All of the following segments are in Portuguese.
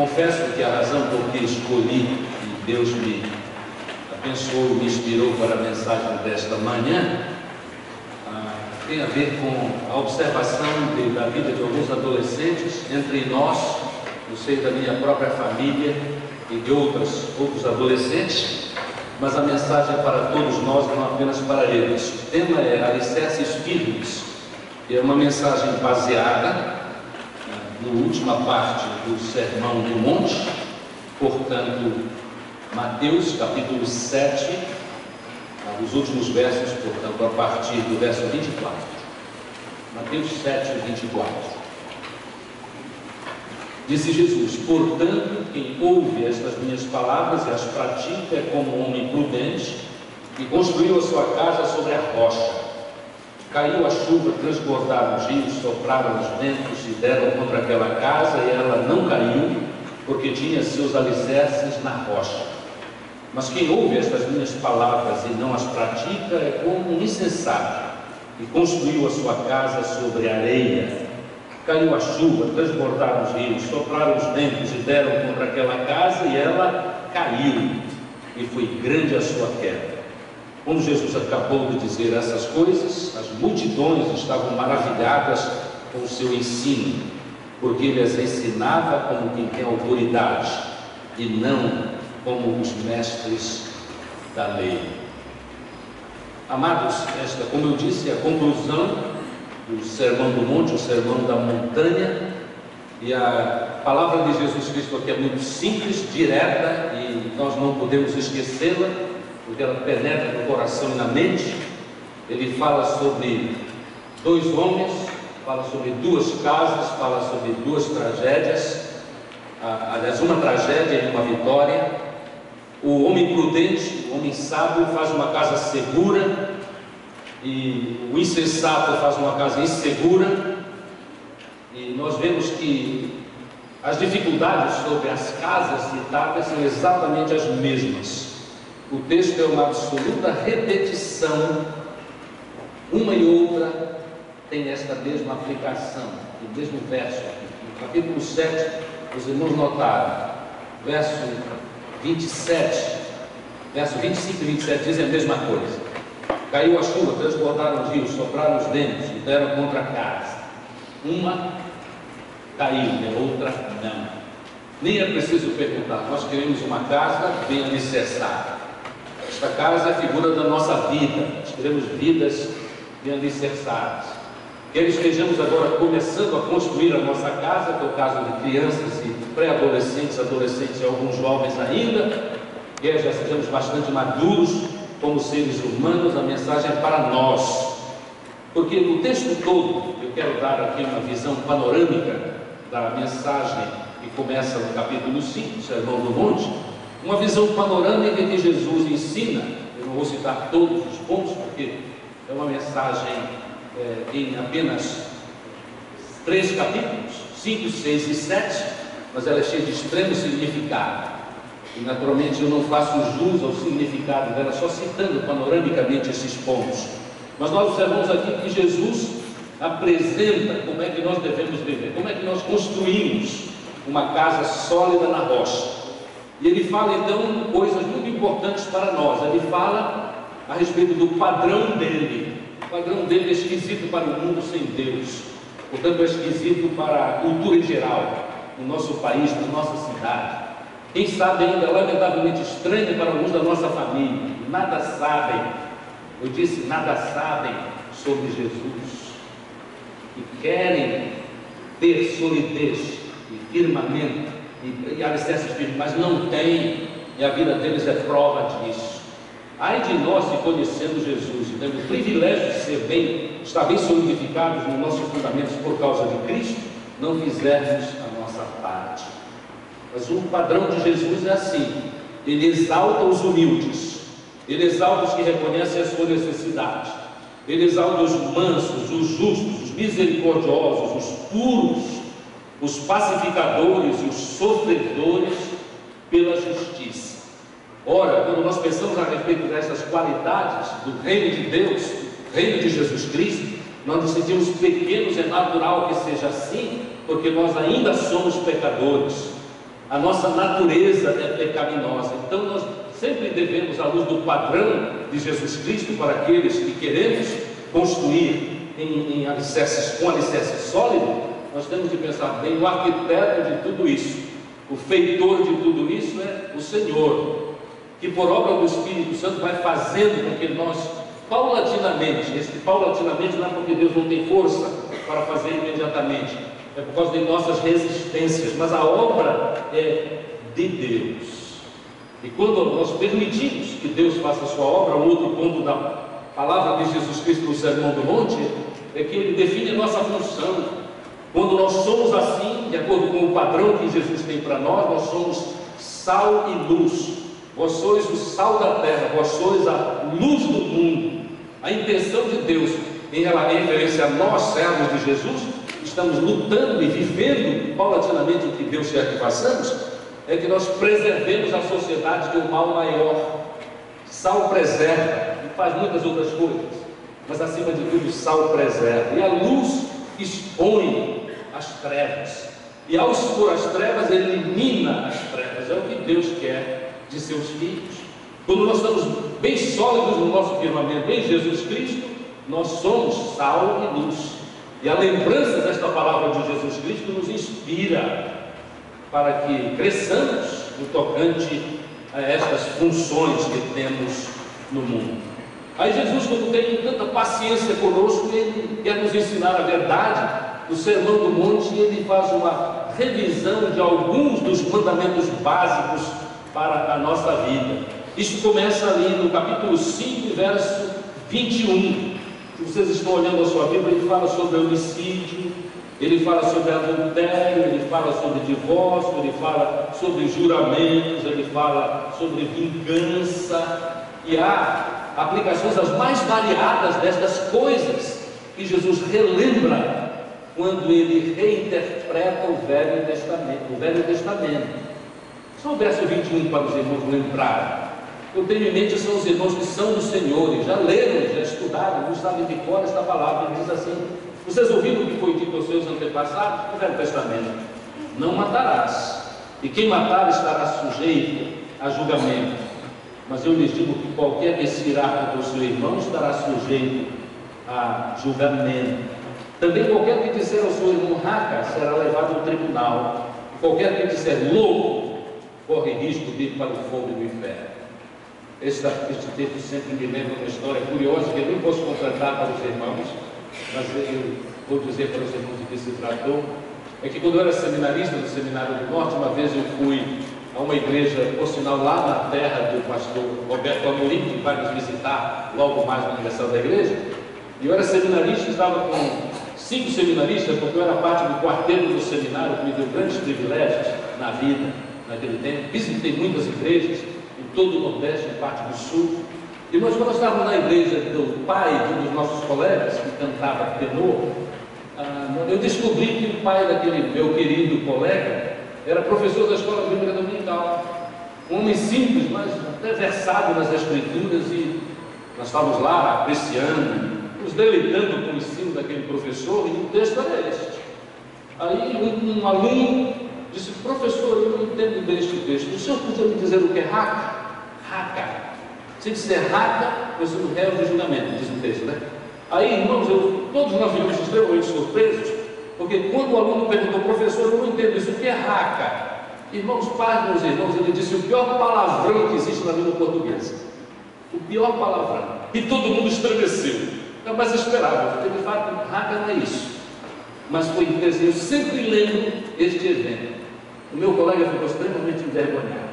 Confesso que a razão por que escolhi e Deus me abençoou, me inspirou para a mensagem desta manhã, tem a ver com a observação da vida de alguns adolescentes entre nós, no seio da minha própria família e de outros adolescentes, mas a mensagem é para todos nós, não apenas para eles. O tema é alicerces firmes, e é uma mensagem baseada na última parte do Sermão do Monte, portanto, Mateus capítulo 7, os últimos versos, portanto, a partir do verso 24. Mateus 7, 24. Disse Jesus: portanto, quem ouve estas minhas palavras e as pratica é como um homem prudente que construiu a sua casa sobre a rocha. Caiu a chuva, transbordaram os rios, sopraram os ventos e deram contra aquela casa, e ela não caiu, porque tinha seus alicerces na rocha. Mas quem ouve estas minhas palavras e não as pratica é como um insensato que construiu a sua casa sobre a areia. Caiu a chuva, transbordaram os rios, sopraram os ventos e deram contra aquela casa, e ela caiu, e foi grande a sua queda. Quando Jesus acabou de dizer essas coisas, as multidões estavam maravilhadas com o seu ensino, porque ele as ensinava como quem tem autoridade, e não como os mestres da lei. Amados, esta, como eu disse, é a conclusão do Sermão do Monte, o Sermão da Montanha, e a palavra de Jesus Cristo aqui é muito simples, direta, e nós não podemos esquecê-la, porque ela penetra no coração e na mente. Ele fala sobre dois homens, fala sobre duas casas, fala sobre duas tragédias, aliás, uma tragédia e uma vitória. O homem prudente, o homem sábio faz uma casa segura, e o insensato faz uma casa insegura. E nós vemos que as dificuldades sobre as casas citadas são exatamente as mesmas. O texto é uma absoluta repetição, uma e outra tem esta mesma aplicação, o mesmo verso. No capítulo 7, os irmãos notaram, verso 27, verso 25 e 27 dizem a mesma coisa. Caiu a chuva, transbordaram os rios, sopraram os ventos e deram contra a casa. Uma caiu e a outra não. Nem é preciso perguntar, nós queremos uma casa bem alicerçada. Esta casa é a figura da nossa vida, nós queremos vidas bem alicerçadas. Quer estejamos agora começando a construir a nossa casa, que é o caso de crianças e pré-adolescentes, adolescentes e alguns jovens ainda, quer já sejamos bastante maduros como seres humanos, a mensagem é para nós. Porque no texto todo, eu quero dar aqui uma visão panorâmica da mensagem que começa no capítulo 5, Sermão do Monte, uma visão panorâmica que Jesus ensina. Eu não vou citar todos os pontos, porque é uma mensagem em apenas 3 capítulos, 5, 6 e 7, mas ela é cheia de extremo significado. E naturalmente eu não faço jus ao significado dela, só citando panoramicamente esses pontos. Mas nós observamos aqui que Jesus apresenta como é que nós devemos viver, como é que nós construímos uma casa sólida na rocha. E ele fala então coisas muito importantes para nós. Ele fala a respeito do padrão dele. O padrão dele é esquisito para o mundo sem Deus, portanto é esquisito para a cultura em geral, no nosso país, na nossa cidade. Quem sabe ainda é lamentavelmente estranho para alguns da nossa família. Nada sabem, eu disse, nada sabem sobre Jesus, e querem ter solidez e firmamento e alicerces firmes, mas não têm, e a vida deles é prova disso. Ai de nós, se conhecendo Jesus e tendo o privilégio de estar bem solidificados nos nossos fundamentos por causa de Cristo, não fizermos a nossa parte. Mas o padrão de Jesus é assim: ele exalta os humildes, ele exalta os que reconhecem a sua necessidade, ele exalta os mansos, os justos, os misericordiosos, os puros, os pacificadores e os sofredores pela justiça. Ora, quando nós pensamos a respeito dessas qualidades do reino de Deus, do reino de Jesus Cristo, nós nos sentimos pequenos. É natural que seja assim, porque nós ainda somos pecadores. A nossa natureza é pecaminosa. Então nós sempre devemos, à luz do padrão de Jesus Cristo, para aqueles que queremos construir com alicerce sólido, nós temos de pensar bem, o arquiteto de tudo isso, o feitor de tudo isso é o Senhor, que por obra do Espírito Santo vai fazendo com que nós, paulatinamente, paulatinamente não é porque Deus não tem força para fazer imediatamente, é por causa de nossas resistências, mas a obra é de Deus. E quando nós permitimos que Deus faça a sua obra, um outro ponto da palavra de Jesus Cristo no Sermão do Monte, é que Ele define a nossa função. Quando nós somos assim, de acordo com o padrão que Jesus tem para nós somos sal e luz. Vós sois o sal da terra, vós sois a luz do mundo. A intenção de Deus em referência a nós, servos de Jesus, estamos lutando e vivendo paulatinamente o que Deus quer que façamos, é que nós preservemos a sociedade de um mal maior. Sal preserva e faz muitas outras coisas, mas acima de tudo, sal preserva. E a luz expõe as trevas, e ao expor as trevas, elimina as trevas. É o que Deus quer de seus filhos. Quando nós estamos bem sólidos no nosso firmamento em Jesus Cristo, nós somos sal e luz. E a lembrança desta palavra de Jesus Cristo nos inspira para que cresçamos no tocante a estas funções que temos no mundo. Aí Jesus, como tem tanta paciência conosco, Ele quer nos ensinar a verdade. No Sermão do Monte, Ele faz uma revisão de alguns dos mandamentos básicos para a nossa vida. Isso começa ali no capítulo 5, verso 21. Se vocês estão olhando a sua Bíblia, Ele fala sobre homicídio, Ele fala sobre adultério, Ele fala sobre divórcio, Ele fala sobre juramentos, Ele fala sobre vingança, e há aplicações as mais variadas destas coisas que Jesus relembra quando Ele reinterpreta o Velho Testamento. Só o verso 21 para os irmãos lembrarem. Eu tenho em mente, são os irmãos que são do Senhor, e já leram, já estudaram, não sabem de cor esta palavra. Ele diz assim: vocês ouviram o que foi dito aos seus antepassados no Velho Testamento? Não matarás, e quem matar estará sujeito a julgamento. Mas eu lhes digo que qualquer que se irá contra o seu irmão estará sujeito a julgamento. Também qualquer que disser ao seu irmão raca será levado ao tribunal. Qualquer que disser louco corre risco de ir para o fogo do inferno. Este texto sempre me lembra uma história curiosa que eu não posso completar para os irmãos, mas eu vou dizer para os irmãos de que se tratou. É que quando eu era seminarista no Seminário do Norte, uma vez eu fui a uma igreja, por sinal, lá na terra do pastor Roberto Amorim, que vai nos visitar logo mais no aniversário da igreja. E eu era seminarista, estava com 5 seminaristas, porque eu era parte do quarteto do seminário, que me deu grandes privilégios na vida, naquele tempo. Visitei muitas igrejas em todo o Nordeste, em parte do Sul. E nós, quando estávamos na igreja do pai de um dos nossos colegas, que cantava tenor, eu descobri que o pai daquele meu querido colega era professor da escola bíblica dominical, um homem simples, mas até versado nas escrituras, e nós estávamos lá apreciando, nos deleitando com o ensino daquele professor, e o texto era este. Aí um aluno disse: professor, eu não entendo bem este texto, o senhor podia me dizer o que é raca? Raca. Se disser raca, eu sou réu de julgamento, diz o texto, né? Aí, irmãos, todos nós ficamos extremamente surpresos, porque quando o aluno perguntou: professor, eu não entendo isso, o que é raca? Irmãos, pais, meus irmãos, ele disse o pior palavrão que existe na língua portuguesa. O pior palavrão. E todo mundo estremeceu. Mas esperava, porque de fato, raca não é isso. Mas foi interessante, eu sempre lembro este evento. O meu colega ficou extremamente envergonhado,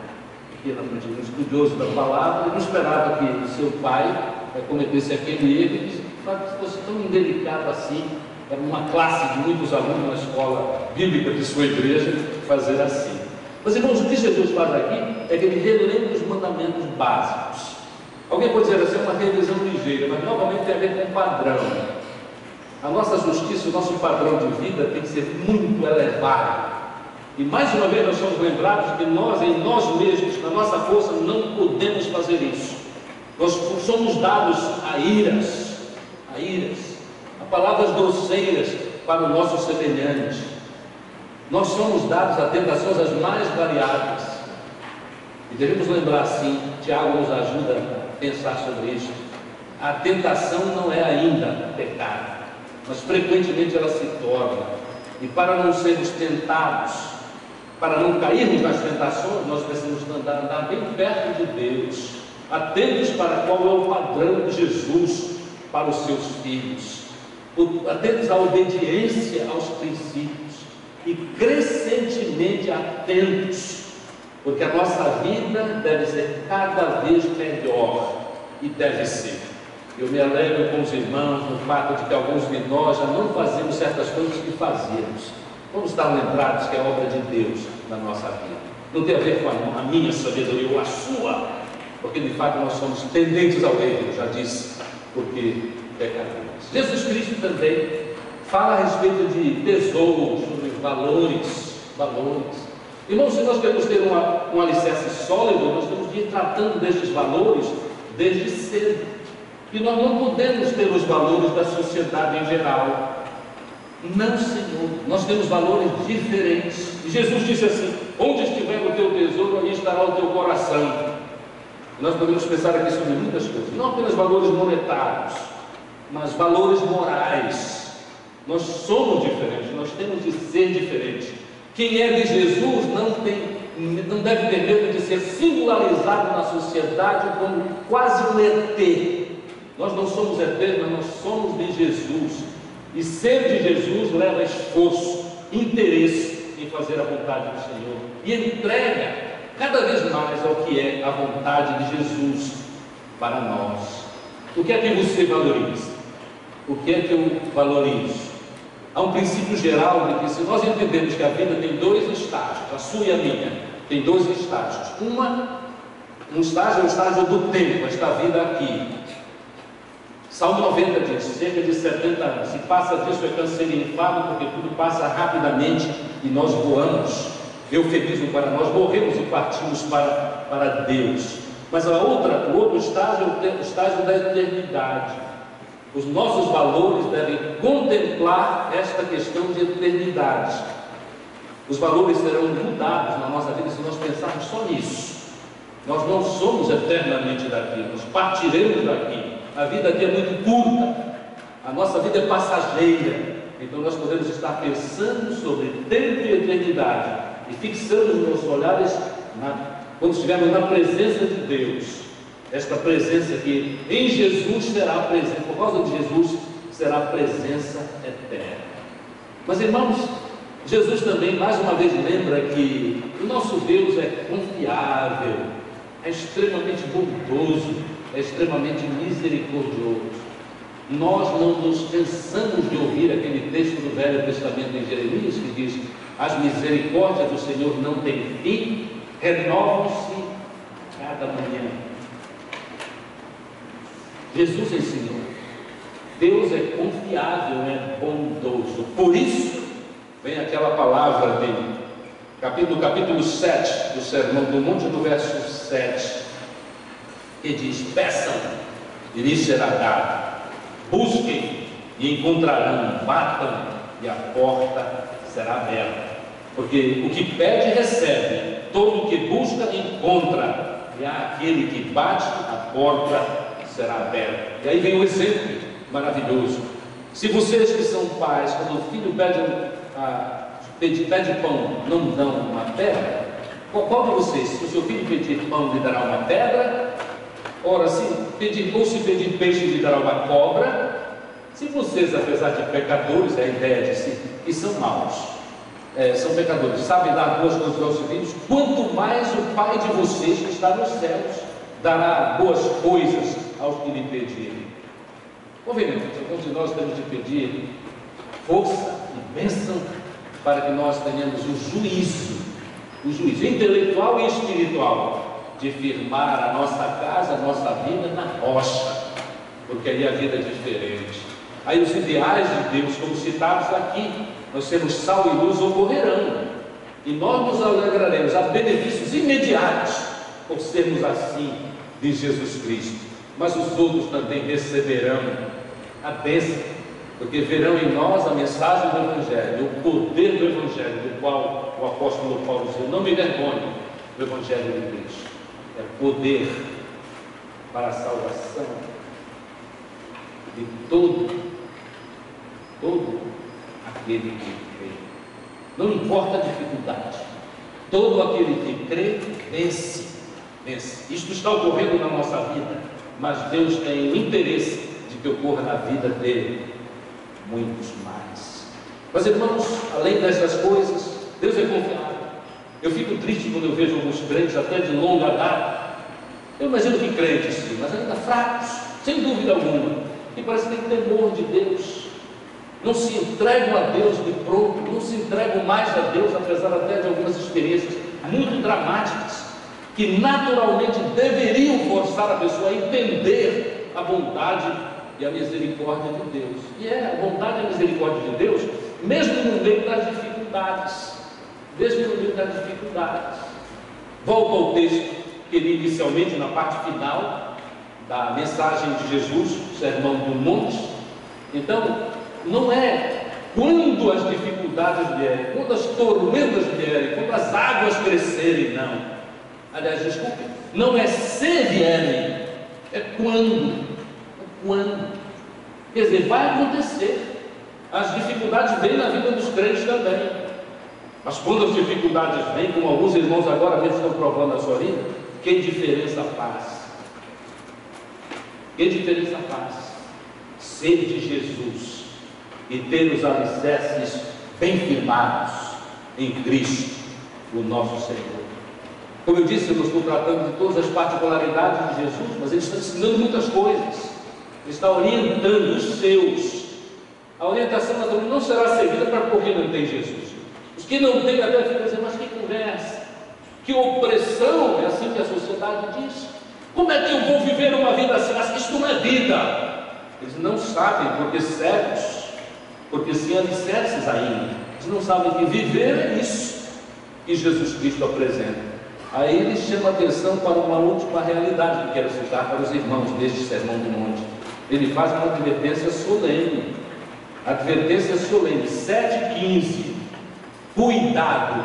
porque na frente de um estudioso da palavra, ele não esperava que o seu pai cometesse aquele erro, e disse: se fosse tão indelicado assim, era uma classe de muitos alunos na escola bíblica de sua igreja, fazer assim. Mas irmãos, o que Jesus faz aqui é que ele relembra os mandamentos básicos. Alguém pode dizer assim, uma revisão ligeira, mas novamente tem a ver com padrão. A nossa justiça, o nosso padrão de vida tem que ser muito elevado. E mais uma vez nós somos lembrados que nós, em nós mesmos, na nossa força, não podemos fazer isso. Nós somos dados a iras, a palavras grosseiras para o nosso semelhante. Nós somos dados a tentações as mais variadas. E devemos lembrar, sim, Tiago nos ajuda a pensar sobre isso. A tentação não é ainda pecado, mas frequentemente ela se torna. E para não sermos tentados, para não cairmos nas tentações, nós precisamos andar bem perto de Deus, atentos para qual é o padrão de Jesus para os seus filhos, atentos à obediência aos princípios e crescentemente atentos, porque a nossa vida deve ser cada vez melhor e deve ser. Eu me alegro com os irmãos no fato de que alguns de nós já não fazemos certas coisas que fazíamos. Vamos estar lembrados que é obra de Deus na nossa vida. Não tem a ver com a minha sabedoria ou a sua, porque de fato nós somos tendentes ao erro, já disse, porque pecadores. Jesus Cristo também fala a respeito de tesouros, sobre valores. Irmãos, se nós queremos ter um alicerce sólido, nós temos de ir tratando destes valores desde cedo. E nós não podemos ter os valores da sociedade em geral. Não, Senhor, nós temos valores diferentes. E Jesus disse assim: onde estiver o teu tesouro, ali estará o teu coração. E nós podemos pensar aqui sobre muitas coisas, não apenas valores monetários, mas valores morais. Nós somos diferentes, nós temos de ser diferentes. Quem é de Jesus não deve ter medo de ser singularizado na sociedade como quase um ET. Nós não somos ET, mas nós somos de Jesus. E ser de Jesus leva esforço, interesse em fazer a vontade do Senhor e entrega cada vez mais ao que é a vontade de Jesus para nós. O que é que você valoriza? O que é que eu valorizo? Há um princípio geral de que, se nós entendemos que a vida tem dois estágios, a sua e a minha, tem dois estágios. Um estágio é o estágio do tempo, esta vida aqui. Salmo 90 diz, cerca de 70 anos. Se passa disso é câncer e enfado, porque tudo passa rapidamente e nós voamos. Eufemismo para nós, morremos e partimos para Deus. Mas o outro estágio é o estágio da eternidade. Os nossos valores devem contemplar esta questão de eternidade. Os valores serão mudados na nossa vida se nós pensarmos só nisso. Nós não somos eternamente daqui, nós partiremos daqui. A vida aqui é muito curta, a nossa vida é passageira, então nós podemos estar pensando sobre tempo e eternidade e fixando os nossos olhares quando estivermos na presença de Deus, esta presença que em Jesus será presente, por causa de Jesus será presença eterna. Mas, irmãos, Jesus também mais uma vez lembra que o nosso Deus é confiável, é extremamente bondoso, é extremamente misericordioso. Nós não nos cansamos de ouvir aquele texto do Velho Testamento em Jeremias que diz: as misericórdias do Senhor não têm fim, renovam-se cada manhã. Jesus ensinou, Deus é confiável, é bondoso. Por isso vem aquela palavra dele, capítulo 7 do Sermão do Monte, do verso 7, que diz: peçam e lhes será dado, busquem e encontrarão, batam e a porta será aberta. Porque o que pede recebe, todo o que busca encontra, e há aquele que bate, a porta será aberta. E aí vem um exemplo maravilhoso. Se vocês que são pais, quando o filho pede pão, não dão uma pedra, qual de vocês, se o seu filho pedir pão, lhe dará uma pedra? Ora, se pedir peixe, lhe dará uma cobra? Se vocês, apesar de pecadores, é a ideia de si, e são maus, são pecadores, sabem dar boas coisas aos seus filhos, quanto mais o Pai de vocês que está nos céus dará boas coisas aos que lhe pedirem. Convenhamos, alguns de nós temos de pedir força e bênção para que nós tenhamos o juízo intelectual e espiritual de firmar a nossa casa, a nossa vida na rocha, porque aí a vida é diferente. Aí os ideais de Deus, como citados aqui, nós sermos sal e luz, ocorrerão, e nós nos alegraremos a benefícios imediatos por sermos assim de Jesus Cristo. Mas os outros também receberão a bênção porque verão em nós a mensagem do Evangelho, o poder do Evangelho, do qual o apóstolo Paulo dizia: não me envergonhe do Evangelho de Cristo. É poder para a salvação de todo aquele que crê. Não importa a dificuldade, todo aquele que crê vence. Isto está ocorrendo na nossa vida, mas Deus tem o interesse de que ocorra na vida de muitos mais. Mas, irmãos, além dessas coisas, Deus é confiável. Eu fico triste quando eu vejo alguns crentes, até de longa data, eu imagino que crentes sim, mas ainda fracos, sem dúvida alguma, que parece que tem temor de Deus, não se entregam a Deus de pronto, não se entregam mais a Deus, apesar até de algumas experiências muito dramáticas, que naturalmente deveriam forçar a pessoa a entender a bondade e a misericórdia de Deus. E é a bondade e a misericórdia de Deus, mesmo no meio das dificuldades. Volto ao texto que li inicialmente na parte final da mensagem de Jesus, o Sermão do Monte. Então, não é quando as dificuldades vierem, quando as tormentas vierem, quando as águas crescerem, não. Aliás, desculpe, não é se vierem, é quando. Quer dizer, vai acontecer. As dificuldades vêm na vida dos crentes também. Mas quando as dificuldades vêm, como alguns irmãos agora mesmo estão provando na sua vida, que diferença faz? Que diferença faz? Ser de Jesus e ter os alicerces bem firmados em Cristo, o nosso Senhor. Como eu disse, eu não estou tratando de todas as particularidades de Jesus, mas ele está ensinando muitas coisas. Ele está orientando os seus. A orientação naturalmente não será seguida para porque não tem Jesus. Os que não têm até ficam dizendo: mas que conversa, que opressão, é assim que a sociedade diz. Como é que eu vou viver uma vida assim? Mas isto não é vida. Eles não sabem, porque cegos, porque sem alicerces ainda. Eles não sabem que viver é isso que Jesus Cristo apresenta. Aí ele chama a atenção para uma última realidade que quero citar para os irmãos deste Sermão do Monte. Ele faz uma advertência solene. Advertência solene, 7,15. Cuidado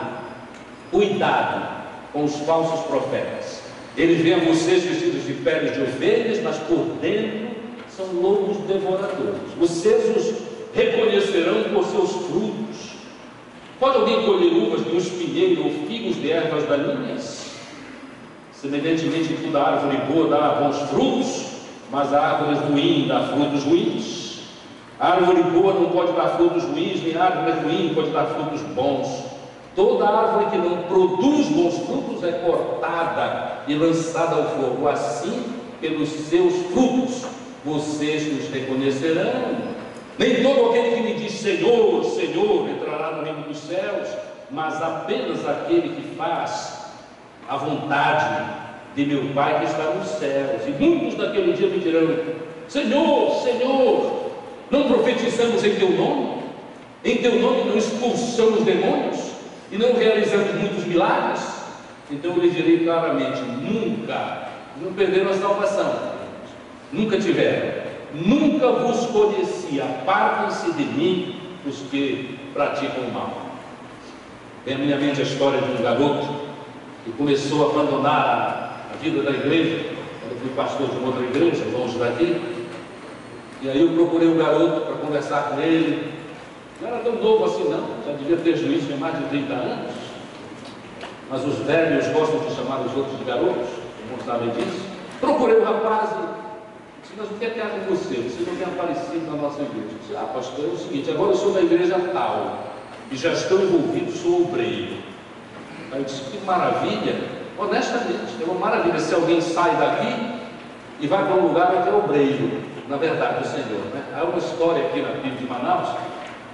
com os falsos profetas. Eles vêm a vocês vestidos de peles de ovelhas, mas por dentro são lobos devoradores. Vocês os reconhecerão por seus frutos. Pode alguém colher uvas de um espinheiro ou figos de ervas daninhas? Semelhantemente, toda árvore boa dá bons frutos, mas a árvore ruim dá frutos ruins. A árvore boa não pode dar frutos ruins, nem a árvore ruim pode dar frutos bons. Toda árvore que não produz bons frutos é cortada e lançada ao fogo. Assim, pelos seus frutos, vocês os reconhecerão. Nem todo aquele que me diz Senhor, Senhor, entrará no reino dos céus, mas apenas aquele que faz a vontade de meu Pai que está nos céus. E muitos daquele dia me dirão: Senhor, Senhor, não profetizamos em teu nome? Em teu nome não expulsamos demônios? E não realizamos muitos milagres? Então eu lhe direi claramente: nunca, não perderam a salvação, nunca tiveram, nunca vos conheci, apartem-se de mim os que praticam o mal. Vem à minha mente a história de um garoto que começou a abandonar a vida da igreja. Eu fui pastor de uma outra igreja, longe daqui, e aí eu procurei o garoto para conversar com ele. Não era tão novo assim não, já devia ter juízo, tinha mais de 30 anos, mas os velhos gostam de chamar os outros de garotos, não sabem disso. Procurei o rapaz e disse: mas o que é que há com você? Você não tem aparecido na nossa igreja. Eu disse: pastor, é o seguinte, agora eu sou da igreja tal, e já estou envolvido, sou obreiro. Aí eu disse: que maravilha, honestamente, é uma maravilha se alguém sai daqui e vai para um lugar onde é obreiro, na verdade, o Senhor, né? Há uma história aqui na PIB de Manaus,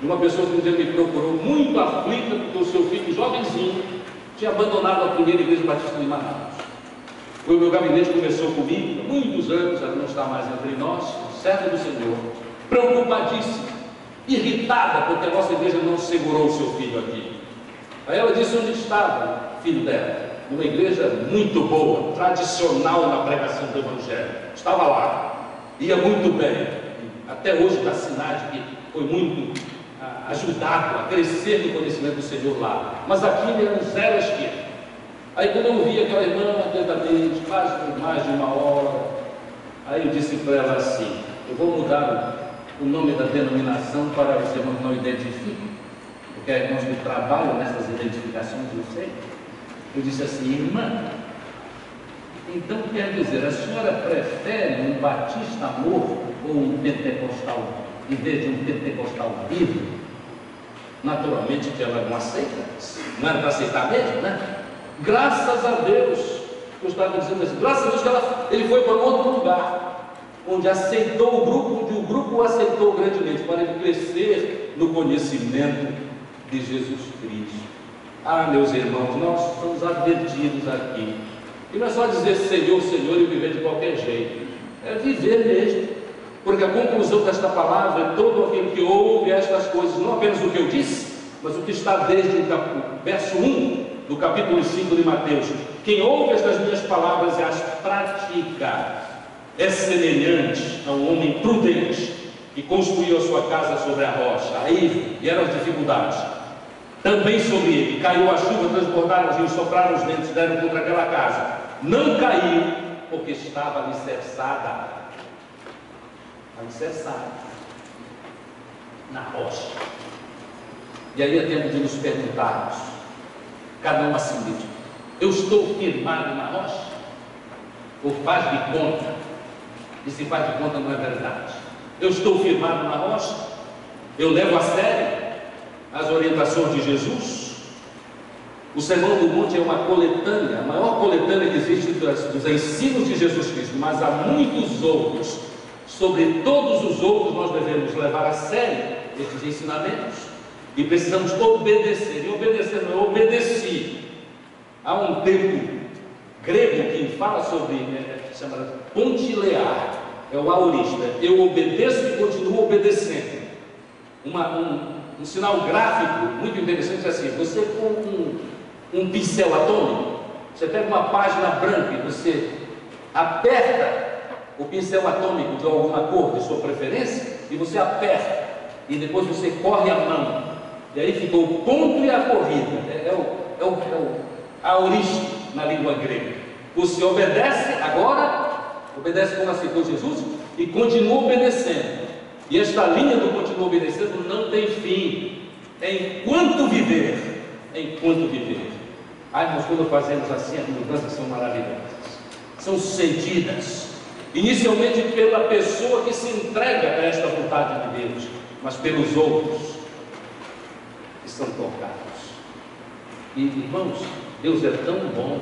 de uma pessoa que um dia me procurou muito aflita porque o seu filho, jovenzinho, tinha abandonado a primeira igreja batista de Manaus. O meu gabinete conversou comigo há muitos anos, ela não está mais entre nós, serva do Senhor, preocupadíssima, irritada porque a nossa igreja não segurou o seu filho aqui. Aí ela disse onde estava o filho dela, numa igreja muito boa, tradicional na pregação do Evangelho. Estava lá, ia muito bem, até hoje dá sinais de que foi muito ajudado a crescer no conhecimento do Senhor lá, mas aqui ele era um zero à esquerda. Aí quando eu vi aquela irmã atentamente, quase mais de uma hora, aí eu disse para ela assim: eu vou mudar o nome da denominação para os irmãos não identifiquem, porque há irmãos que trabalham nessas identificações, eu sei. Eu disse assim: irmã, então quer dizer, a senhora prefere um batista morto ou um pentecostal em vez de um pentecostal vivo? Naturalmente que ela não aceita, não era para aceitar mesmo, né? Graças a Deus, eu estava dizendo assim, graças a Deus que ele foi para outro lugar, onde aceitou o grupo, onde o grupo o aceitou grandemente, para ele crescer no conhecimento de Jesus Cristo. Ah, meus irmãos, nós somos advertidos aqui, e não é só dizer Senhor, Senhor e viver de qualquer jeito, é viver mesmo, porque a conclusão desta palavra é todo aquele que ouve estas coisas, não apenas o que eu disse, mas o que está desde o verso 1 do capítulo 5 de Mateus: quem ouve estas minhas palavras e as pratica é semelhante a um homem prudente que construiu a sua casa sobre a rocha. Aí vieram as dificuldades, também sobre ele caiu a chuva, transbordaram os rios, sopraram os ventos, deram contra aquela casa, não caiu porque estava alicerçada na rocha. E aí é tempo de nos perguntarmos, cada um a si mesmo: eu estou firmado na rocha? Ou faz de conta? E se faz de conta não é verdade. Eu estou firmado na rocha? Eu levo a sério as orientações de Jesus? O Sermão do Monte é uma coletânea, a maior coletânea que existe dos ensinos de Jesus Cristo, mas há muitos outros. Sobre todos os outros nós devemos levar a sério estes ensinamentos e precisamos obedecer. E obedecer não é obedeci. Há um termo grego que fala sobre, chama pontilear, é o aorista. Eu obedeço e continuo obedecendo. Um sinal gráfico muito interessante é assim: você com um pincel atômico, você pega uma página branca e você aperta o pincel atômico de alguma cor de sua preferência, e você aperta, e depois você corre a mão, e aí ficou o ponto e a corrida, a origem na língua grega. Você obedece agora, obedece como aceitou Jesus, e continua obedecendo, e esta linha do continua obedecendo não tem fim, enquanto viver. Irmãos, quando fazemos assim, as mudanças são maravilhosas, são sentidas inicialmente pela pessoa que se entrega a esta vontade de Deus, mas pelos outros que são tocados. E irmãos, Deus é tão bom.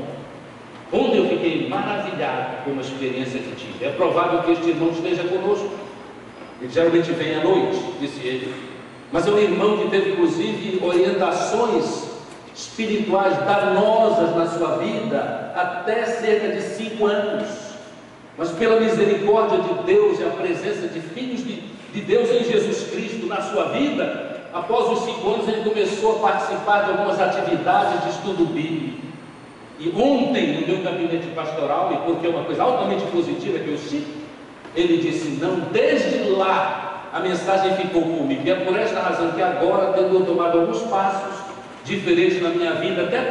Ontem eu fiquei maravilhado com uma experiência que tive. É provável que este irmão esteja conosco. Ele geralmente vem à noite, disse ele, mas é um irmão que teve inclusive orientações espirituais danosas na sua vida até cerca de 5 anos. Mas pela misericórdia de Deus e a presença de filhos de Deus em Jesus Cristo na sua vida, após os 5 anos ele começou a participar de algumas atividades de estudo bíblico. E ontem, no meu gabinete pastoral, e porque é uma coisa altamente positiva que eu cito, ele disse: não, desde lá a mensagem ficou comigo, e é por esta razão que agora, tendo tomado alguns passos diferentes na minha vida, até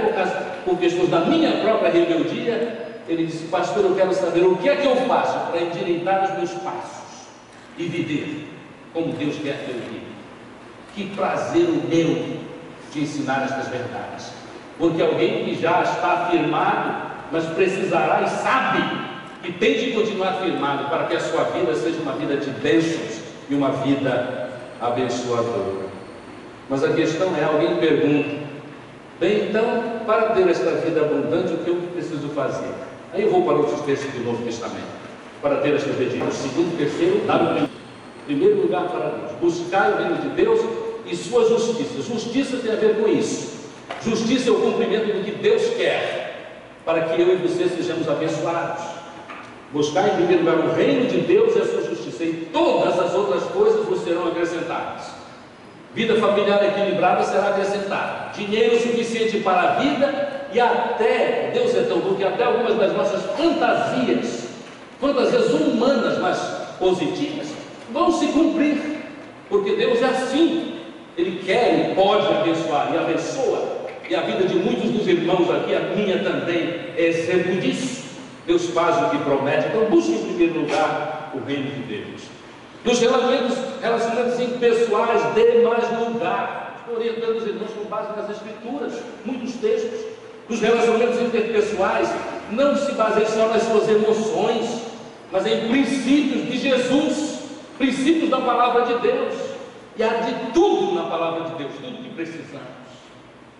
por questões da minha própria rebeldia, ele disse: pastor, eu quero saber o que é que eu faço para endireitar os meus passos e viver como Deus quer que eu viva. Que prazer o meu de ensinar estas verdades, porque alguém que já está firmado, mas precisará e sabe que tem de continuar firmado para que a sua vida seja uma vida de bênçãos e uma vida abençoadora. Mas a questão é, alguém pergunta: bem, então, para ter esta vida abundante, o que eu preciso fazer? Aí eu vou para outros textos do Novo Testamento. Para ter esta obediência, o segundo, terceiro, dar o primeiro lugar para Deus. Buscar o reino de Deus e sua justiça. Justiça tem a ver com isso. Justiça é o cumprimento do que Deus quer, para que eu e você sejamos abençoados. Buscar em primeiro lugar o reino de Deus e a sua justiça, e todas as outras coisas vos serão acrescentadas. Vida familiar equilibrada será acrescentada, dinheiro suficiente para a vida, e até, Deus é tão bom que até algumas das nossas fantasias humanas, mas positivas, vão se cumprir. porque Deus é assim, Ele quer e pode abençoar, e abençoa, e a vida de muitos dos irmãos aqui, a minha também, é exemplo disso. Deus faz o que promete. Então busque em primeiro lugar o reino de Deus. Nos relacionamentos impessoais, dê mais lugar. Estou orientando os irmãos com base nas Escrituras, muitos textos. Nos relacionamentos interpessoais, não se baseie só nas suas emoções, mas em princípios de Jesus, princípios da palavra de Deus. E há de tudo na palavra de Deus, tudo que precisamos.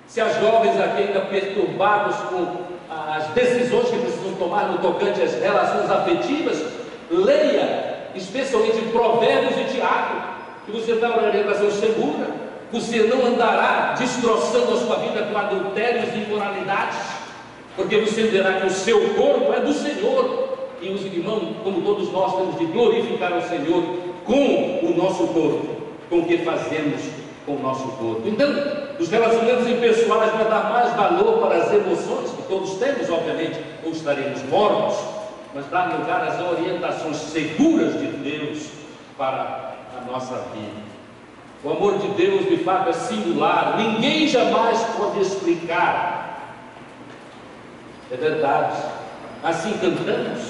Se as jovens aqui ainda perturbados com as decisões que precisam tomar no tocante às relações afetivas, leia especialmente Provérbios e Tiago, que você dá uma orientação segura. Você não andará destroçando a sua vida com adultérios e imoralidades, porque você verá que o seu corpo é do Senhor, e os irmãos, como todos nós, temos de glorificar o Senhor com o nosso corpo, com o que fazemos com o nosso corpo. Então, os relacionamentos impessoais vai dar mais valor para as emoções, que todos temos, obviamente, ou estaremos mortos, mas dar lugar às orientações seguras de Deus para a nossa vida. O amor de Deus, de fato, é singular, ninguém jamais pode explicar. É verdade. Assim cantamos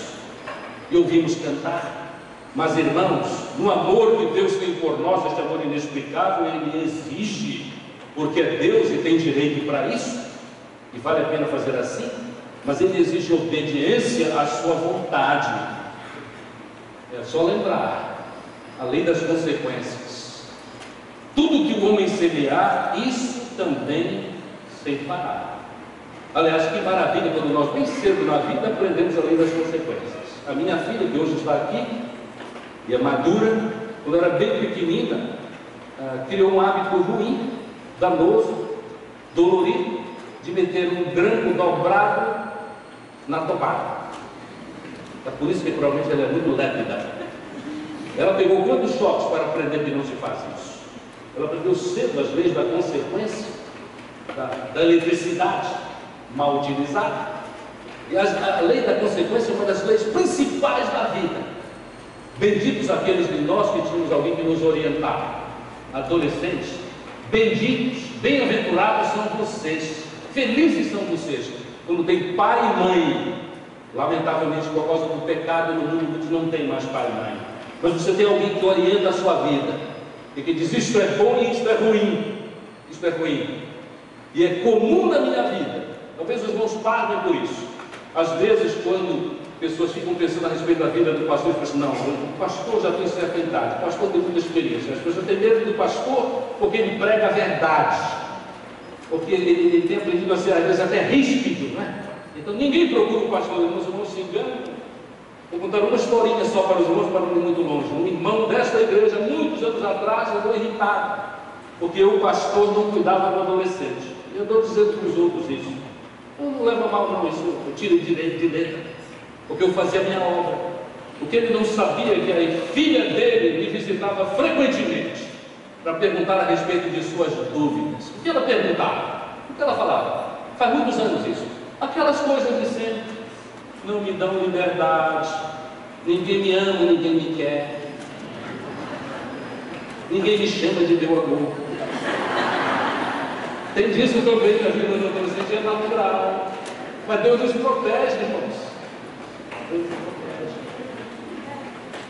e ouvimos cantar. Mas, irmãos, no amor que Deus tem por nós, este amor inexplicável, Ele exige, porque é Deus e tem direito para isso, e vale a pena fazer assim, mas Ele exige obediência à sua vontade. É só lembrar, a lei das consequências. Tudo que o homem semear, isso também ceifará. Aliás, que maravilha quando nós, bem cedo na vida, aprendemos a lei das consequências. A minha filha, que hoje está aqui, e é madura, quando era bem pequenina, criou um hábito ruim, danoso, dolorido, de meter um grampo dobrado na tomada. É por isso que provavelmente ela é muito lépida. Ela pegou quantos choques para aprender que não se faz isso? Ela aprendeu cedo as leis da consequência, da eletricidade mal utilizada. E a lei da consequência é uma das leis principais da vida. Benditos aqueles de nós que tínhamos alguém que nos orientava. Adolescentes, benditos, bem-aventurados são vocês, felizes são vocês, quando tem pai e mãe. Lamentavelmente, por causa do pecado no mundo, muitos não tem mais pai e mãe. Mas você tem alguém que orienta a sua vida, e que diz: isto é bom e isto é ruim. Isto é ruim. E é comum na minha vida. Talvez os irmãos partem por isso. Às vezes, quando pessoas ficam pensando a respeito da vida do pastor, e pensam: não, o pastor já tem certa idade, o pastor tem muita experiência. As pessoas têm medo do pastor porque ele prega a verdade, porque ele tem aprendido a ser, às vezes, até ríspido, não é? Então ninguém procura o pastor. Os irmãos se enganam. Vou contar uma historinha só para os irmãos, para não ir muito longe. Um irmão desta igreja, muitos anos atrás, andou irritado porque o pastor não cuidava do adolescente. E eu estou dizendo para os outros isso. Eu não leva mal não, isso eu tiro direito de letra, porque eu fazia a minha obra. O que ele não sabia é que a filha dele me visitava frequentemente para perguntar a respeito de suas dúvidas. O que ela perguntava? O que ela falava? Faz muitos anos isso. Aquelas coisas de sempre. Não me dão liberdade, ninguém me ama, ninguém me quer, ninguém me chama de meu amor. Tem disso também na vida do adolescente, é natural. Mas Deus nos protege, irmãos. Deus nos protege.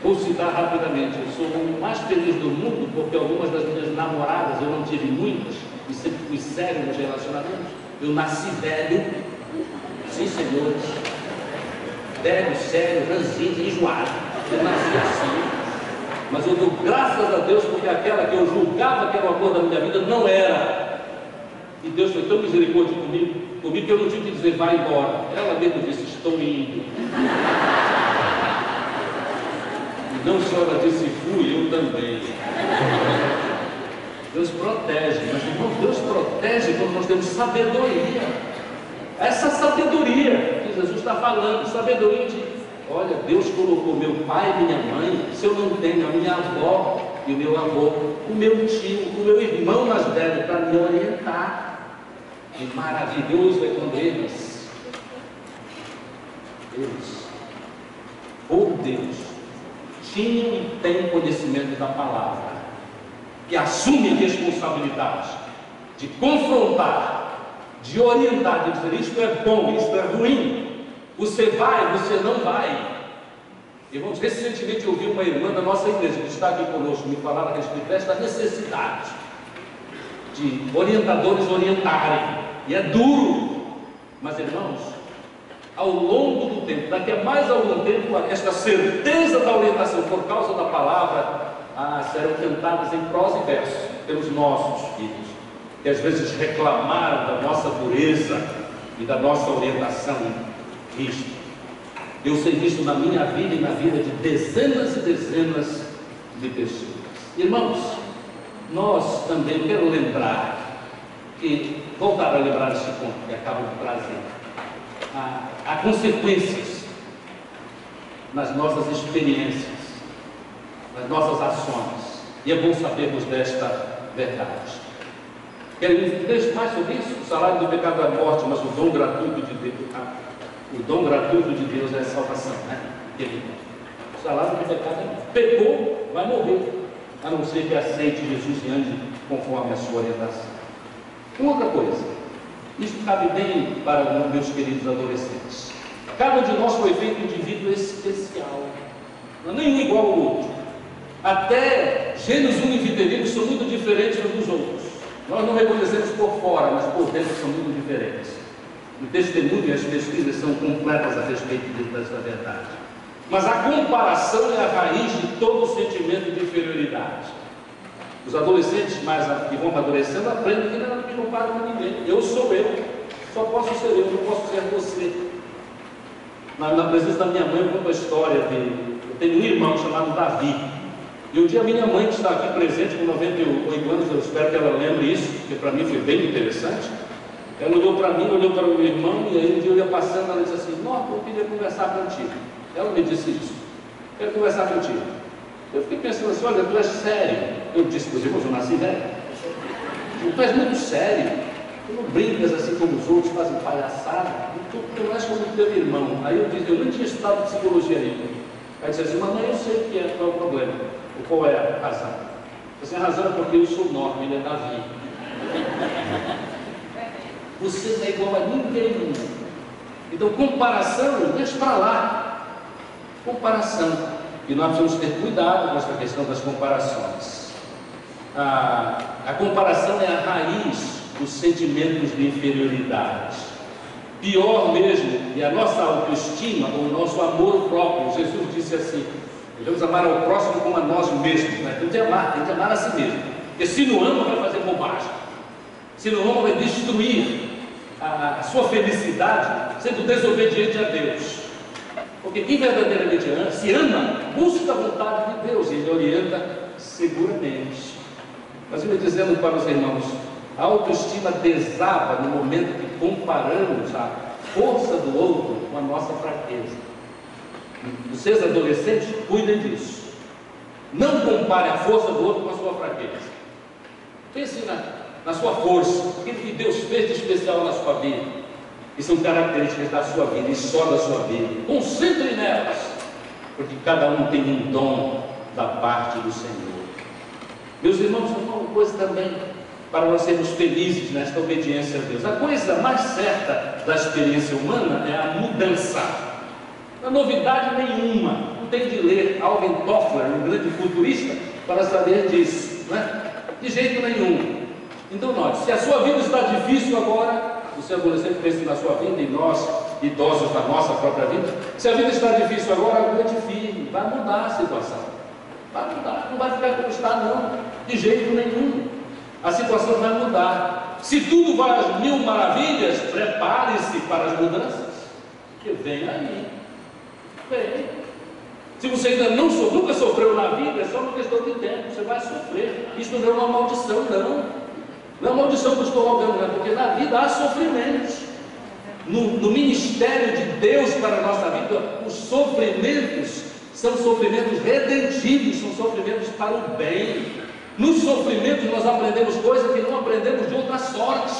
Vou citar rapidamente: eu sou o homem mais feliz do mundo, porque algumas das minhas namoradas, eu não tive muitas, e sempre fui sério nos relacionamentos. Eu nasci velho, sim senhores, velho, sério, ranzinho, enjoado. Eu nasci assim. Mas eu dou graças a Deus, porque aquela que eu julgava que era o amor da minha vida, não era. E Deus foi tão misericórdia comigo que eu não tive que dizer: vai embora. Ela mesmo disse: estou indo. E não só ela disse: fui, eu também. Deus protege, mas irmão, Deus protege quando nós temos sabedoria. Essa sabedoria que Jesus está falando, sabedoria de: olha, Deus colocou meu pai e minha mãe. Se eu não tenho a minha avó e o meu avô, o meu tio, o meu irmão mais velho para me orientar. E maravilhoso é quando eles, por Deus, tinham e têm conhecimento da palavra. que assumem responsabilidade de confrontar, de orientar, de dizer isto é bom, isto é ruim, você vai, você não vai. Irmãos, recentemente eu ouvi uma irmã da nossa igreja que está aqui conosco me falar a respeito desta necessidade de orientadores orientarem, e é duro, mas irmãos, ao longo do tempo, daqui a mais algum tempo, esta certeza da orientação por causa da palavra serão cantadas em prosa e verso pelos nossos filhos, que às vezes reclamaram da nossa dureza e da nossa orientação rígida. Eu sei disso na minha vida e na vida de dezenas e dezenas de pessoas. Irmãos, nós também, eu quero lembrar, voltar a lembrar esse ponto que acabo de trazer. Há consequências nas nossas experiências, nas nossas ações, e é bom sabermos desta verdade. Querem ver mais sobre isso? O salário do pecado é a morte, mas o dom gratuito de Deus, o dom gratuito de Deus é a salvação, né? O salário do pecado é morte. Pecou, vai morrer, a não ser que aceite Jesus e ande conforme a sua orientação. Uma outra coisa, isso cabe bem para os meus queridos adolescentes. Cada um de nós foi feito um indivíduo especial, não é nenhum igual ao outro. Até gênios univitelinos são muito diferentes uns dos outros. Nós não reconhecemos por fora, mas por dentro são muito diferentes. O testemunho e as pesquisas são completas a respeito dessa verdade. Mas a comparação é a raiz de todo sentimento de inferioridade. Os adolescentes que vão amadurecendo aprendem que não me comparo com ninguém. Eu sou eu, só posso ser eu, não posso ser você. Na presença da minha mãe, eu conto a história dele. Eu tenho um irmão chamado Davi. E um dia a minha mãe, que está aqui presente com 98 anos, eu espero que ela lembre isso, porque para mim foi bem interessante. Ela olhou para mim, olhou para o meu irmão, e aí um dia eu ia passando, ela disse assim: Norton, eu queria conversar contigo. Ela me disse isso: quero conversar contigo. Eu fiquei pensando assim: olha, tu és sério. Eu disse para os irmãos: eu nasci velho. Tu és muito sério. Tu não brincas assim como os outros, fazem palhaçada. Tu não és como o teu irmão. Aí eu disse: eu nem tinha estudado psicologia ainda. Aí disse assim: mamãe, eu sei que qual é o problema. Qual é a razão? Assim, a razão é porque eu sou Norton, ele é Davi. Você não é igual a ninguém. Então, comparação, deixa para lá. Comparação. E nós precisamos ter cuidado com essa questão das comparações. A comparação é a raiz dos sentimentos de inferioridade. Pior mesmo é a nossa autoestima ou o nosso amor próprio. Jesus disse assim: devemos amar ao próximo como a nós mesmos, né? Tem que amar a si mesmo. Porque se não ama, vai fazer bobagem. Se não ama, vai destruir a sua felicidade, sendo desobediente a Deus. Porque quem verdadeiramente se ama, busca a vontade de Deus e Ele orienta seguramente. Mas eu ia dizendo para os irmãos, a autoestima desaba no momento que comparamos a força do outro com a nossa fraqueza. Vocês adolescentes, cuidem disso. Não compare a força do outro com a sua fraqueza. Pense na sua força, aquilo que Deus fez de especial na sua vida, e são características da sua vida e só da sua vida. Concentre nelas, porque cada um tem um dom da parte do Senhor. Meus irmãos, uma coisa também para nós sermos felizes nesta obediência a Deus. A coisa mais certa da experiência humana é a mudança. Não há novidade nenhuma. Não tem de ler Alvin Toffler, um grande futurista, para saber disso, né? De jeito nenhum. Então note, se a sua vida está difícil agora, você adolescente pensa na sua vida, e nós, idosos na nossa própria vida, se a vida está difícil agora, aguente firme, vai mudar a situação. Vai mudar, não vai ficar como está não, de jeito nenhum. A situação vai mudar. Se tudo vai às mil maravilhas, prepare-se para as mudanças, que vem aí. Vem. Se você ainda nunca sofreu na vida, é só uma questão de tempo, você vai sofrer. Isso não é uma maldição, não. Não é uma maldição que eu estou rogando, não, porque na vida há sofrimentos. No ministério de Deus para a nossa vida, os sofrimentos são sofrimentos redentivos, são sofrimentos para o bem. Nos sofrimentos nós aprendemos coisas que não aprendemos de outra sorte.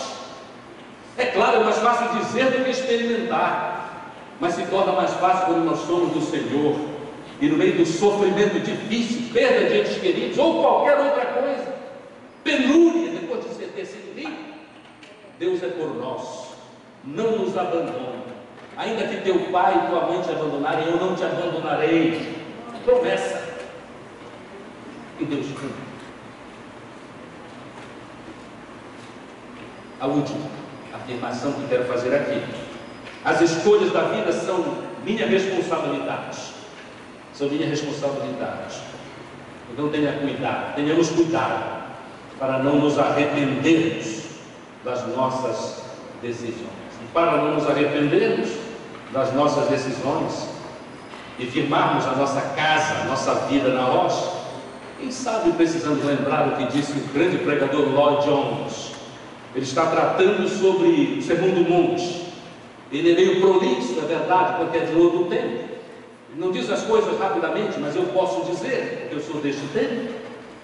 É claro, é mais fácil dizer do que experimentar, mas se torna mais fácil quando nós somos do Senhor. E no meio do sofrimento difícil, perda de entes queridos ou qualquer outra coisa, penúria, depois de você ter sido rico. Deus é por nós, não nos abandone. Ainda que teu pai e tua mãe te abandonarem, eu não te abandonarei. Promessa que Deus cumpre. A última afirmação que quero fazer aqui: as escolhas da vida são minha responsabilidade. São minha responsabilidade. Então tenhamos cuidado para não nos arrependermos das nossas decisões. E para não nos arrependermos das nossas decisões e firmarmos a nossa casa, a nossa vida na rocha, quem sabe precisamos lembrar o que disse o grande pregador Lloyd Jones. Ele está tratando sobre o Sermão do Monte. Ele é meio prolixo, é verdade, porque é de outro tempo. Ele não diz as coisas rapidamente, mas eu posso dizer, porque eu sou deste tempo.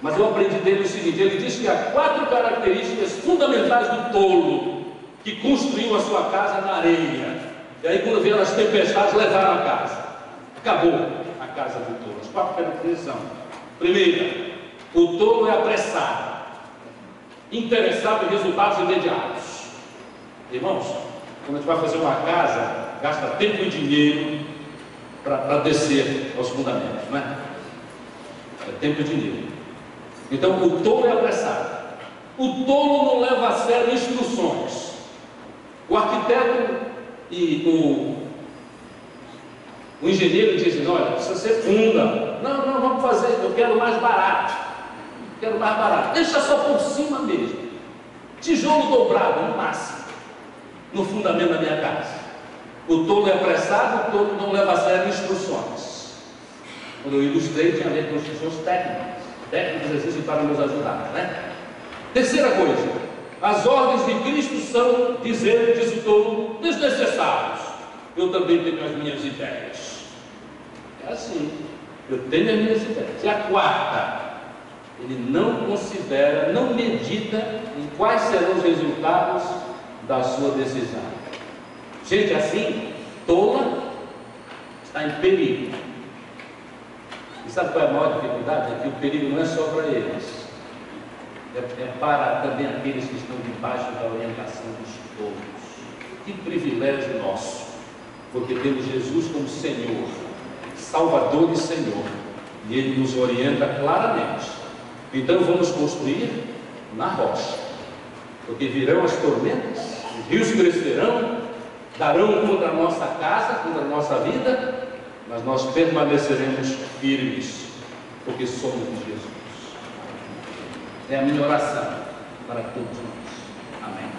Mas eu aprendi dele o seguinte: ele diz que há 4 características fundamentais do tolo que construiu a sua casa na areia. E aí, quando vieram as tempestades, levaram a casa. Acabou a casa do tolo. As 4 características são: primeira, o tolo é apressado, interessado em resultados imediatos. Irmãos, quando a gente vai fazer uma casa, gasta tempo e dinheiro para descer aos fundamentos, não é? É tempo e dinheiro. Então, o tolo é apressado. O tolo não leva a sério instruções. O arquiteto e o engenheiro dizem: olha, precisa ser funda. Não, vamos fazer, eu quero mais barato. Quero mais barato. Deixa só por cima mesmo. Tijolo dobrado, no máximo, no fundamento da minha casa. O tolo é apressado, o tolo não leva a sério instruções. Quando eu ilustrei, tinha a ver com instruções técnicas. Técnicos existem para nos ajudar, né? Terceira coisa: as ordens de Cristo são, diz o tolo, desnecessários. Eu também tenho as minhas ideias. É assim, eu tenho as minhas ideias. E a quarta: ele não considera, não medita em quais serão os resultados da sua decisão. Gente assim, tola, está em perigo. E sabe qual é a maior dificuldade? É que o perigo não é só para eles, é para também aqueles que estão debaixo da orientação dos tolos. Que privilégio nosso, porque temos Jesus como Senhor, Salvador e Senhor, e Ele nos orienta claramente. Então vamos construir na rocha, porque virão as tormentas, os rios crescerão, darão contra a nossa casa, contra a nossa vida, mas nós permaneceremos firmes, porque somos de Jesus. É a minha oração para todos nós. Amém.